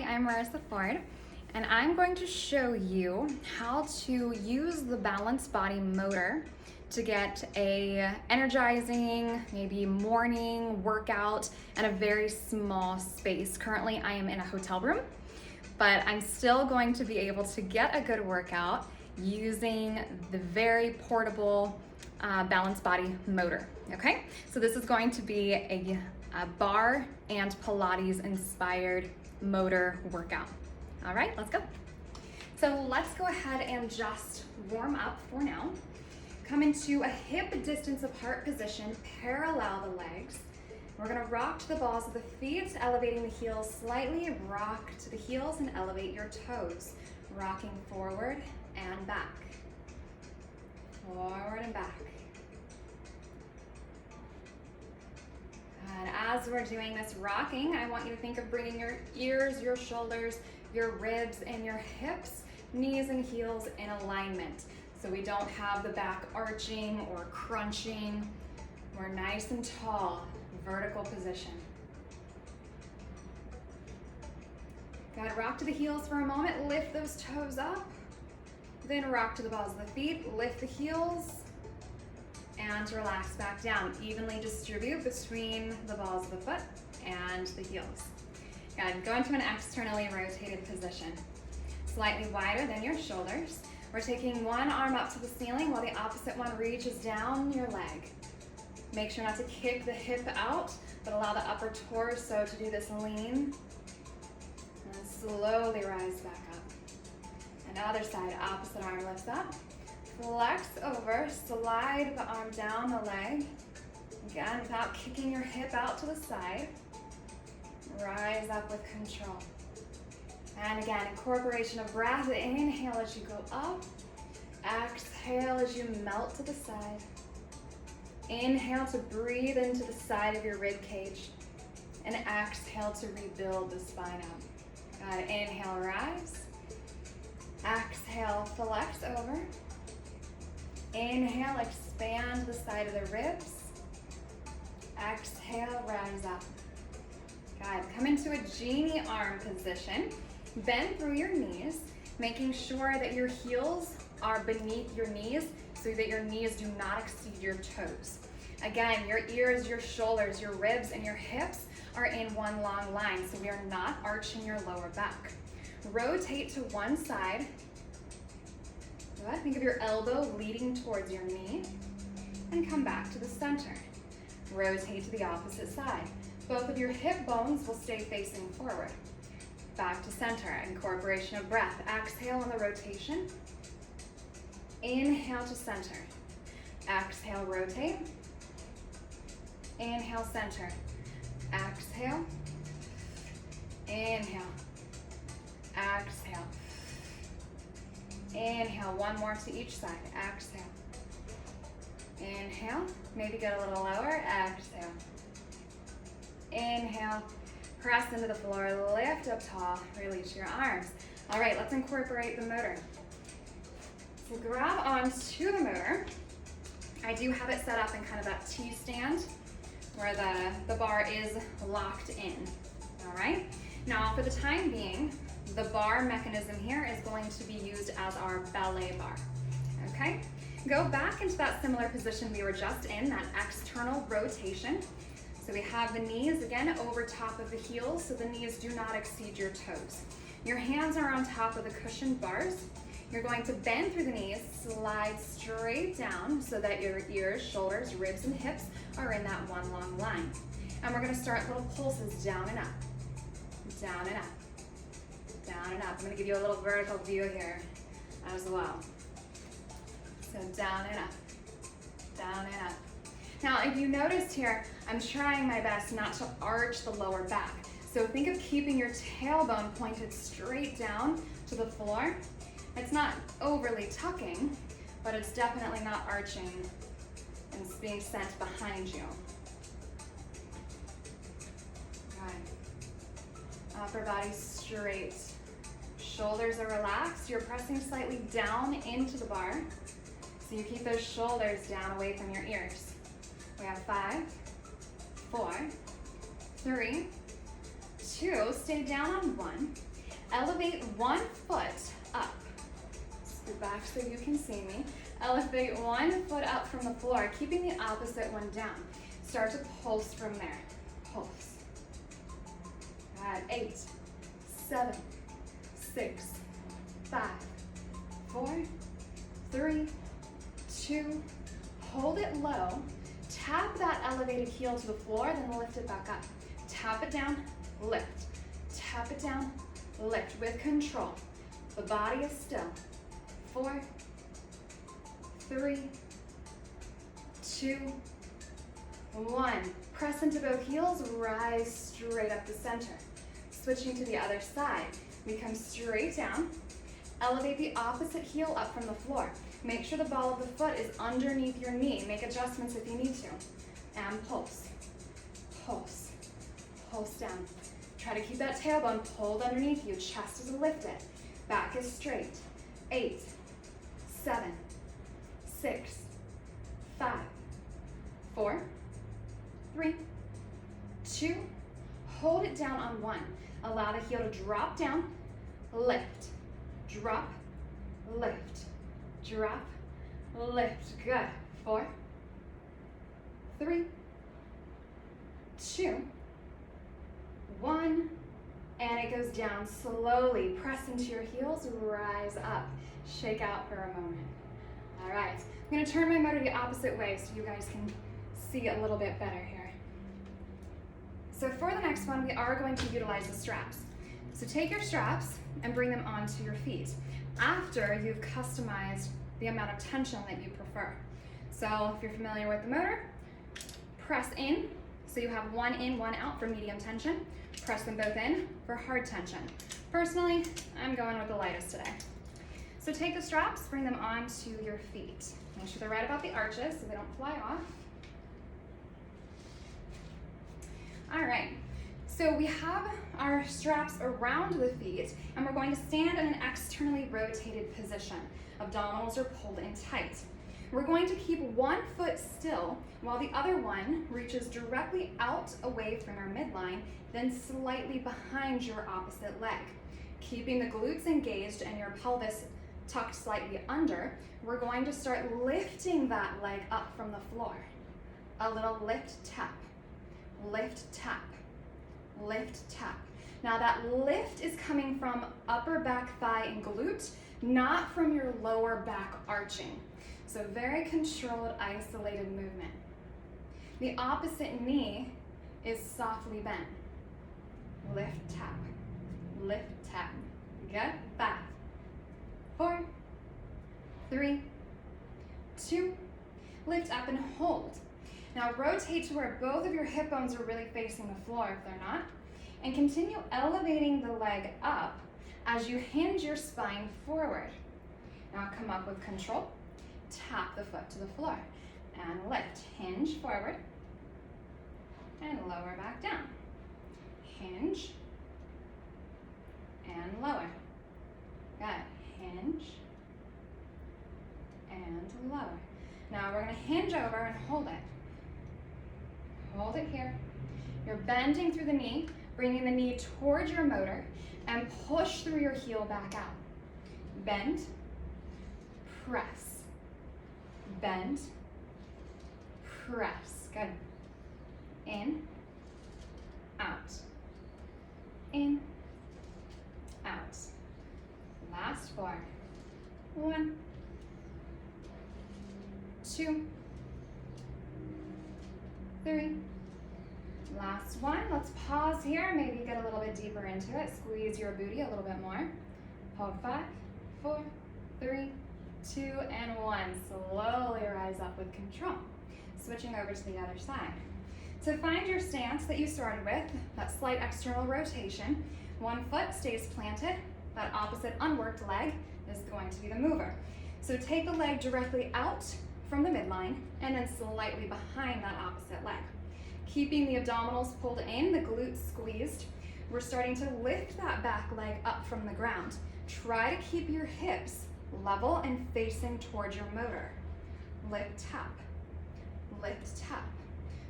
Hi, I'm Marissa Ford, and I'm going to show you how to use the Balanced Body MOTR to get a energizing, maybe morning workout in a very small space. Currently, I am in a hotel room, but I'm still going to be able to get a good workout using the very portable Balanced Body MOTR, okay? So this is going to be a Barre and Pilates inspired motor workout. All right, let's go. So let's go ahead and just warm up for now. Come into a hip distance apart position, parallel the legs. We're gonna rock to the balls of the feet, elevating the heels slightly, rock to the heels and elevate your toes. Rocking forward and back. Forward and back. And as we're doing this rocking, I want you to think of bringing your ears, your shoulders, your ribs, and your hips, knees and heels in alignment. So we don't have the back arching or crunching. We're nice and tall, vertical position. Good, rock to the heels for a moment, lift those toes up. Then rock to the balls of the feet, lift the heels, and relax back down. Evenly distribute between the balls of the foot and the heels. Good, go into an externally rotated position. Slightly wider than your shoulders. We're taking one arm up to the ceiling while the opposite one reaches down your leg. Make sure not to kick the hip out, but allow the upper torso to do this lean. And slowly rise back up. And other side, opposite arm lifts up. Flex over, slide the arm down the leg. Again, without kicking your hip out to the side. Rise up with control. And again, incorporation of breath. Inhale as you go up. Exhale as you melt to the side. Inhale to breathe into the side of your rib cage. And exhale to rebuild the spine out. Good. Inhale, rise. Exhale, flex over. Inhale, expand the side of the ribs. Exhale, rise up. Good. Come into a genie arm position. Bend through your knees, making sure that your heels are beneath your knees so that your knees do not exceed your toes. Again, your ears, your shoulders, your ribs, and your hips are in one long line, so we are not arching your lower back. Rotate to one side. Good. Think of your elbow leading towards your knee, and come back to the center. Rotate to the opposite side. Both of your hip bones will stay facing forward. Back to center, incorporation of breath. Exhale on the rotation. Inhale to center. Exhale, rotate. Inhale, center. Exhale. Inhale. Exhale. Inhale, one more to each side. Exhale. Inhale, maybe get a little lower. Exhale. Inhale, press into the floor, lift up tall, release your arms. All right, let's incorporate the motor. So grab onto the motor. I do have it set up in kind of that T-stand where the bar is locked in. All right, now for the time being, the bar mechanism here is going to be used as our ballet bar, okay? Go back into that similar position we were just in, that external rotation. So we have the knees, again, over top of the heels, so the knees do not exceed your toes. Your hands are on top of the cushioned bars. You're going to bend through the knees, slide straight down so that your ears, shoulders, ribs, and hips are in that one long line. And we're gonna start little pulses down and up, down and up. Down and up. I'm going to give you a little vertical view here as well. So down and up, down and up. Now, if you noticed here, I'm trying my best not to arch the lower back. So think of keeping your tailbone pointed straight down to the floor. It's not overly tucking, but it's definitely not arching and it's being sent behind you. Good. Upper body straight. Shoulders are relaxed. You're pressing slightly down into the bar. So you keep those shoulders down away from your ears. We have 5, 4, 3, 2, stay down on 1. Elevate one foot up. Scoot back so you can see me. Elevate one foot up from the floor, keeping the opposite one down. Start to pulse from there. Pulse. Good. 8, 7, 6, 5, 4, 3, 2. Hold it low. Tap that elevated heel to the floor, then lift it back up. Tap it down, lift. Tap it down, lift with control. The body is still. 4, 3, 2, 1. Press into both heels, rise straight up the center. Switching to the other side. We come straight down. Elevate the opposite heel up from the floor. Make sure the ball of the foot is underneath your knee. Make adjustments if you need to. And pulse. Pulse. Pulse down. Try to keep that tailbone pulled underneath you. Chest is lifted. Back is straight. 8, 7, 6, 5, 4, 3, 2. Hold it down on 1. Allow the heel to drop down. Lift. Drop. Lift. Drop. Lift. Good. 4, 3, 2, 1. And it goes down slowly. Press into your heels. Rise up. Shake out for a moment. All right. I'm going to turn my motor the opposite way so you guys can see a little bit better here. So for the next one, we are going to utilize the straps. So take your straps and bring them onto your feet after you've customized the amount of tension that you prefer. So if you're familiar with the motor, press in. So you have one in, one out for medium tension. Press them both in for hard tension. Personally, I'm going with the lightest today. So take the straps, bring them onto your feet. Make sure they're right about the arches so they don't fly off. All right, so we have our straps around the feet and we're going to stand in an externally rotated position. Abdominals are pulled in tight. We're going to keep one foot still while the other one reaches directly out away from our midline, then slightly behind your opposite leg. Keeping the glutes engaged and your pelvis tucked slightly under, we're going to start lifting that leg up from the floor. A little lift, tap. Lift, tap, lift, tap. Now that lift is coming from upper back thigh and glute, not from your lower back arching. So very controlled, isolated movement. The opposite knee is softly bent. Lift, tap, lift, tap. Good. 5, 4, 3, 2, lift up and hold. Now rotate to where both of your hip bones are really facing the floor if they're not, and continue elevating the leg up as you hinge your spine forward. Now come up with control, tap the foot to the floor, and lift. Hinge forward, and lower back down. Hinge, and lower. Good. Hinge, and lower. Now we're going to hinge over and hold it. Hold it here. You're bending through the knee, bringing the knee towards your motor, and push through your heel back out. Bend, press, bend, press. Good. In, out, in, out. Last 4. 1, 2, 3. Last one. Let's pause here. Maybe get a little bit deeper into it. Squeeze your booty a little bit more. Hold 5, 4, 3, 2, and 1. Slowly rise up with control. Switching over to the other side. So find your stance that you started with, that slight external rotation. One foot stays planted. That opposite unworked leg is going to be the mover. So take the leg directly out from the midline and then slightly behind that opposite leg. Keeping the abdominals pulled in, the glutes squeezed. We're starting to lift that back leg up from the ground. Try to keep your hips level and facing towards your motor. Lift, tap, lift, tap.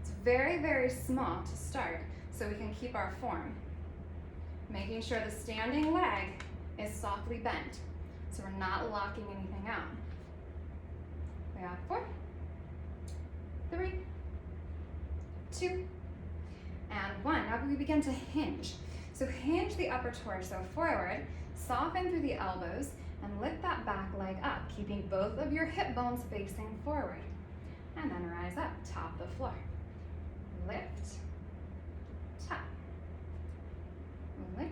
It's very, very small to start so we can keep our form. Making sure the standing leg is softly bent, so we're not locking anything out. We have 4, 3, 2, and 1. Now we begin to hinge. So hinge the upper torso forward, soften through the elbows, and lift that back leg up, keeping both of your hip bones facing forward. And then rise up, top the floor. Lift, tap, lift,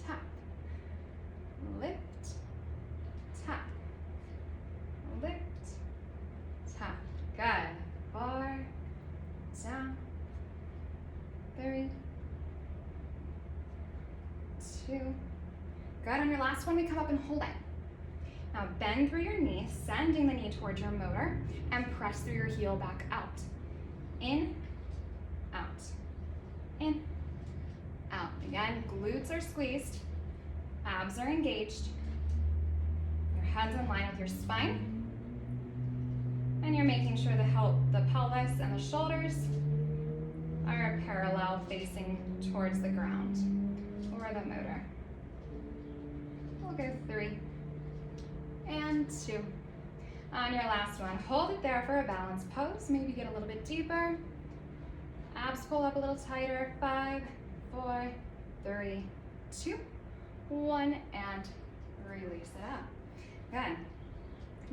tap, lift, tap, lift, tap. Good. 4, down, 3, 2. Good. On your last one, we come up and hold it. Now bend through your knee, sending the knee towards your motor, and press through your heel back out. In, out, in, out. Again, glutes are squeezed, abs are engaged, your head's in line with your spine, and you're making sure the pelvis and the shoulders are parallel facing towards the ground or the motor. We'll go 3 and 2. On your last one, hold it there for a balanced pose. Maybe get a little bit deeper. Abs pull up a little tighter. 5, 4, 3, 2, 1, and release it up. Good.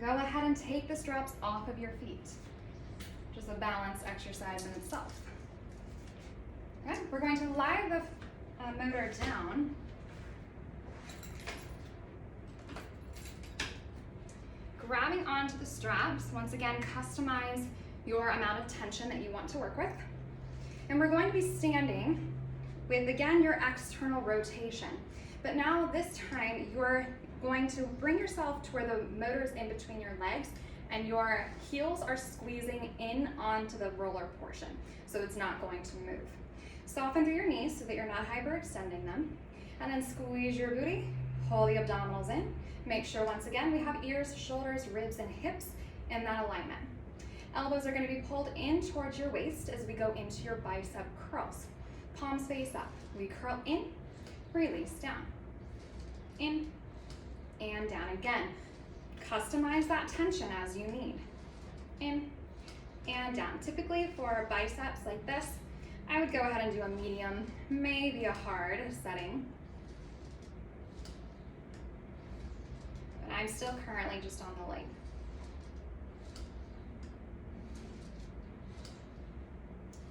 Go ahead and take the straps off of your feet. Just a balance exercise in itself. Good. We're going to lie the motor down. Grabbing onto the straps, once again, customize your amount of tension that you want to work with. And we're going to be standing with, again, your external rotation. But now this time, you're going to bring yourself to where the motor's in between your legs and your heels are squeezing in onto the roller portion, so it's not going to move. Soften through your knees so that you're not hyperextending them. And then squeeze your booty, pull the abdominals in. Make sure, once again, we have ears, shoulders, ribs, and hips in that alignment. Elbows are going to be pulled in towards your waist as we go into your bicep curls. Palms face up. We curl in, release down. In and down. Again, customize that tension as you need. In and down. Typically for biceps like this, I would go ahead and do a medium, maybe a hard setting. But I'm still currently just on the light.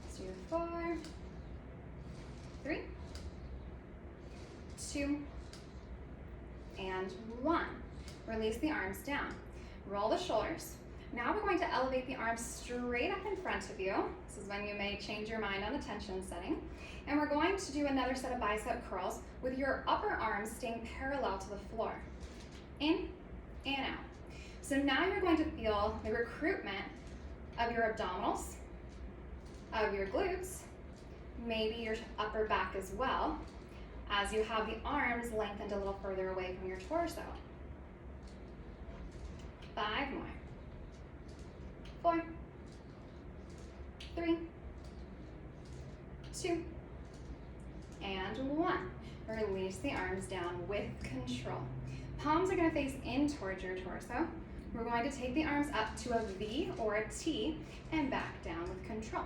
Let's do 4, 3, 2, and 1. Release the arms down. Roll the shoulders. Now we're going to elevate the arms straight up in front of you. This is when you may change your mind on the tension setting. And we're going to do another set of bicep curls with your upper arms staying parallel to the floor. In and out. So now you're going to feel the recruitment of your abdominals, of your glutes, maybe your upper back as well, as you have the arms lengthened a little further away from your torso. 5 more. 4, 3, 2, and 1. Release the arms down with control. Palms are going to face in towards your torso. We're going to take the arms up to a V or a T and back down with control.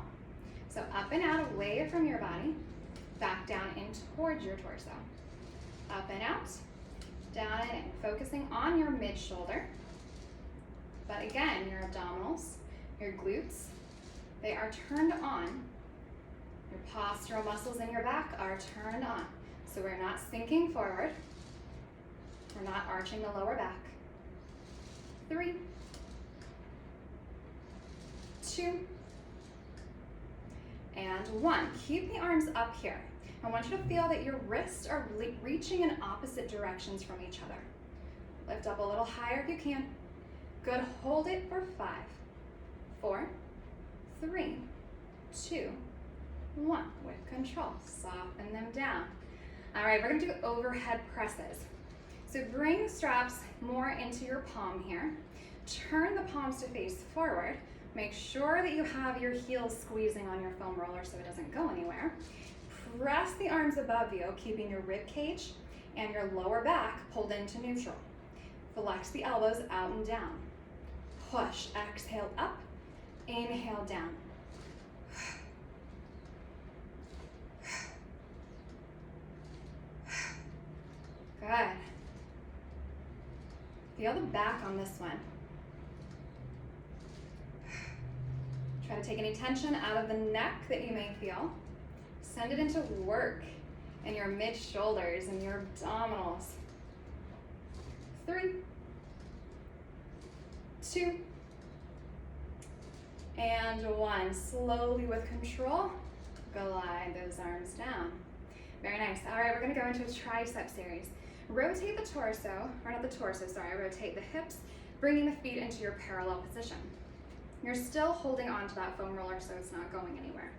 So up and out, away from your body, back down in towards your torso. Up and out, down and in, focusing on your mid-shoulder. But again, your abdominals, your glutes, they are turned on. Your postural muscles in your back are turned on. So we're not sinking forward. We're not arching the lower back. 3, 2, and 1. Keep the arms up here. I want you to feel that your wrists are reaching in opposite directions from each other. Lift up a little higher if you can. Good. Hold it for 5, 4, 3, 2, 1. With control. Soften them down. All right, we're going to do overhead presses. So bring the straps more into your palm here. Turn the palms to face forward. Make sure that you have your heels squeezing on your foam roller so it doesn't go anywhere. press the arms above you, keeping your rib cage and your lower back pulled into neutral. Flex the elbows out and down. Push, exhale up, inhale down. Good. Feel the back on this one. Try to take any tension out of the neck that you may feel. Send it into work in your mid-shoulders and your abdominals. 3, 2, and 1. Slowly with control, glide those arms down. Very nice. All right, we're gonna go into a tricep series. Rotate the torso, or not the torso, sorry, rotate the hips, bringing the feet into your parallel position. You're still holding onto that foam roller so it's not going anywhere.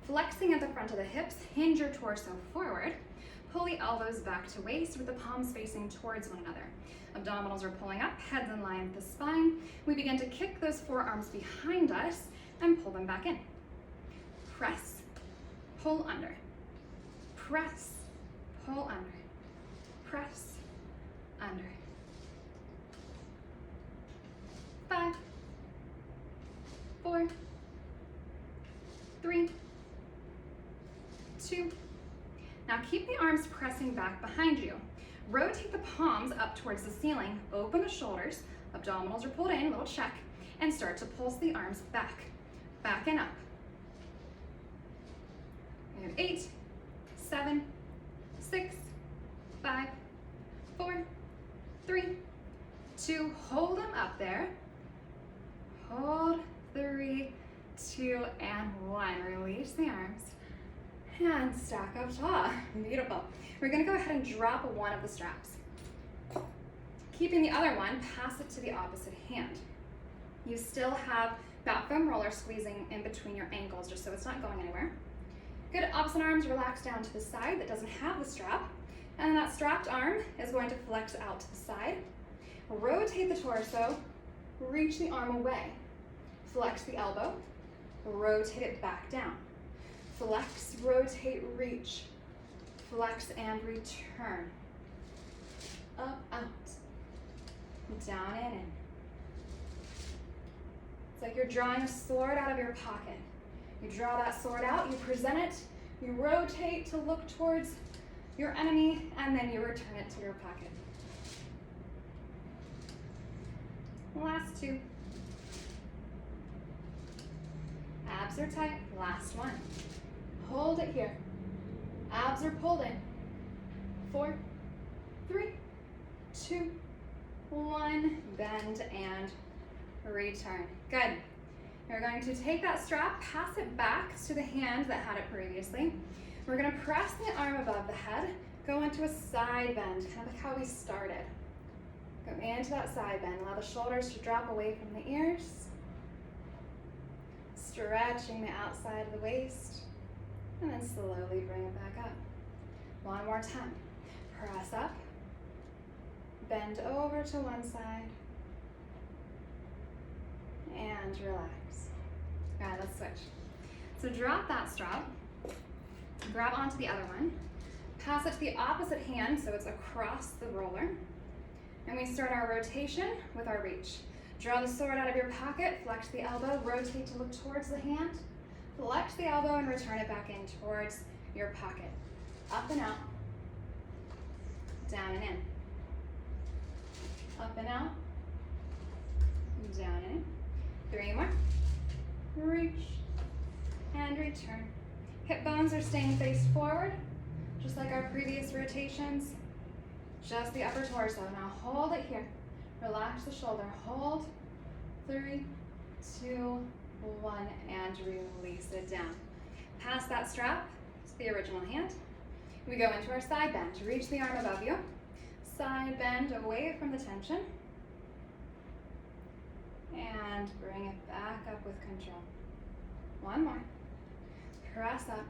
Flexing at the front of the hips, hinge your torso forward, pull the elbows back to waist with the palms facing towards one another. Abdominals are pulling up, heads in line with the spine. We begin to kick those forearms behind us and pull them back in. Press, pull under. Press, pull under. Press, under. 5, 4, 3, 2. Now keep the arms pressing back behind you. Rotate the palms up towards the ceiling, open the shoulders, abdominals are pulled in, little check, and start to pulse the arms back and up. We have 8, 7, 6, 5, 4, 3, 2, hold them up there. Hold, 3, 2, and 1. Release the arms and stack up tall. Beautiful. We're gonna go ahead and drop one of the straps. Keeping the other one, pass it to the opposite hand. You still have that foam roller squeezing in between your ankles just so it's not going anywhere. Good, opposite arms relax down to the side that doesn't have the strap. And that strapped arm is going to flex out to the side. Rotate the torso, reach the arm away. Flex the elbow, rotate it back down. Flex, rotate, reach. Flex and return. Up, out. Down and in. It's like you're drawing a sword out of your pocket. You draw that sword out, you present it, you rotate to look towards your enemy, and then you return it to your pocket. Last 2. Abs are tight, last 1. Hold it here. Abs are pulled in. 4, 3, 2, 1. Bend and return. Good. You're going to take that strap, pass it back to the hand that had it previously. We're going to press the arm above the head, go into a side bend, kind of like how we started. Go into that side bend. Allow the shoulders to drop away from the ears. Stretching the outside of the waist. And then slowly bring it back up. One more time. Press up. Bend over to one side. And relax. All right, let's switch. So drop that strap. Grab onto the other one. Pass it to the opposite hand so it's across the roller. And we start our rotation with our reach. Draw the sword out of your pocket, flex the elbow, rotate to look towards the hand. Flex the elbow and return it back in towards your pocket. Up and out. Down and in. Up and out. Down and in. 3 more. Reach and return. Hip bones are staying faced forward, just like our previous rotations. Just the upper torso. Now hold it here. Relax the shoulder. Hold. 3, 2, 1, and release it down. Pass that strap to the original hand. We go into our side bend. Reach the arm above you. Side bend away from the tension. And bring it back up with control. 1 more. Press up.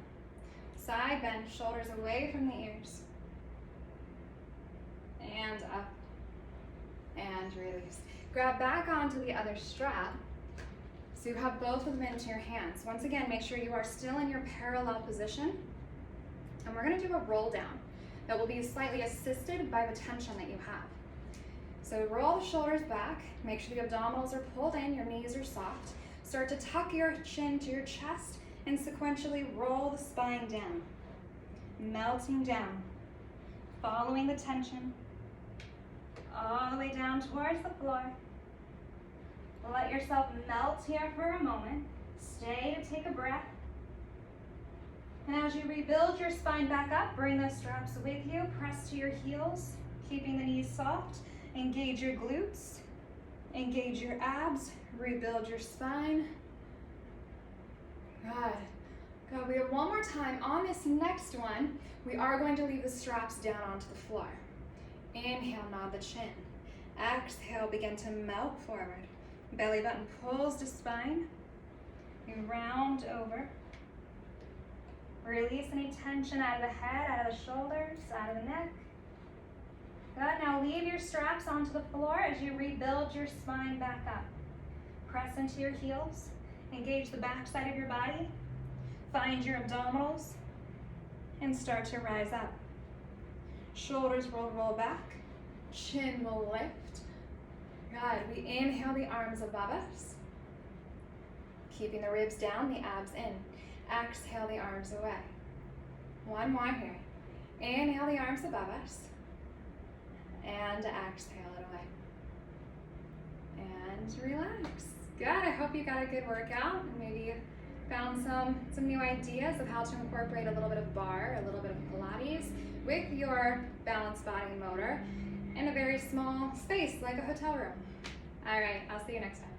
Side bend, shoulders away from the ears. And up. And release. Grab back onto the other strap. So you have both of them into your hands. Once again, make sure you are still in your parallel position. And we're gonna do a roll down that will be slightly assisted by the tension that you have. So roll the shoulders back, make sure the abdominals are pulled in, your knees are soft. Start to tuck your chin to your chest and sequentially roll the spine down. Melting down, following the tension, all the way down towards the floor. Let yourself melt here for a moment. Stay to take a breath. And as you rebuild your spine back up, bring those straps with you. Press to your heels, keeping the knees soft. Engage your glutes. Engage your abs. Rebuild your spine. Good. Good. We have one more time. On this next one, we are going to leave the straps down onto the floor. Inhale, nod the chin. Exhale, begin to melt forward. Belly button pulls to spine. You round over. Release any tension out of the head, out of the shoulders, out of the neck. Good. Now leave your straps onto the floor as you rebuild your spine back up. Press into your heels. Engage the back side of your body. Find your abdominals and start to rise up. Shoulders will roll back. Chin will lift. Good. We inhale the arms above us. Keeping the ribs down, the abs in. Exhale the arms away. One more here. Inhale the arms above us. And exhale it away. And relax. Good. I hope you got a good workout and maybe you found some new ideas of how to incorporate a little bit of barre, a little bit of Pilates with your balanced body motor in a very small space like a hotel room. All right, I'll see you next time.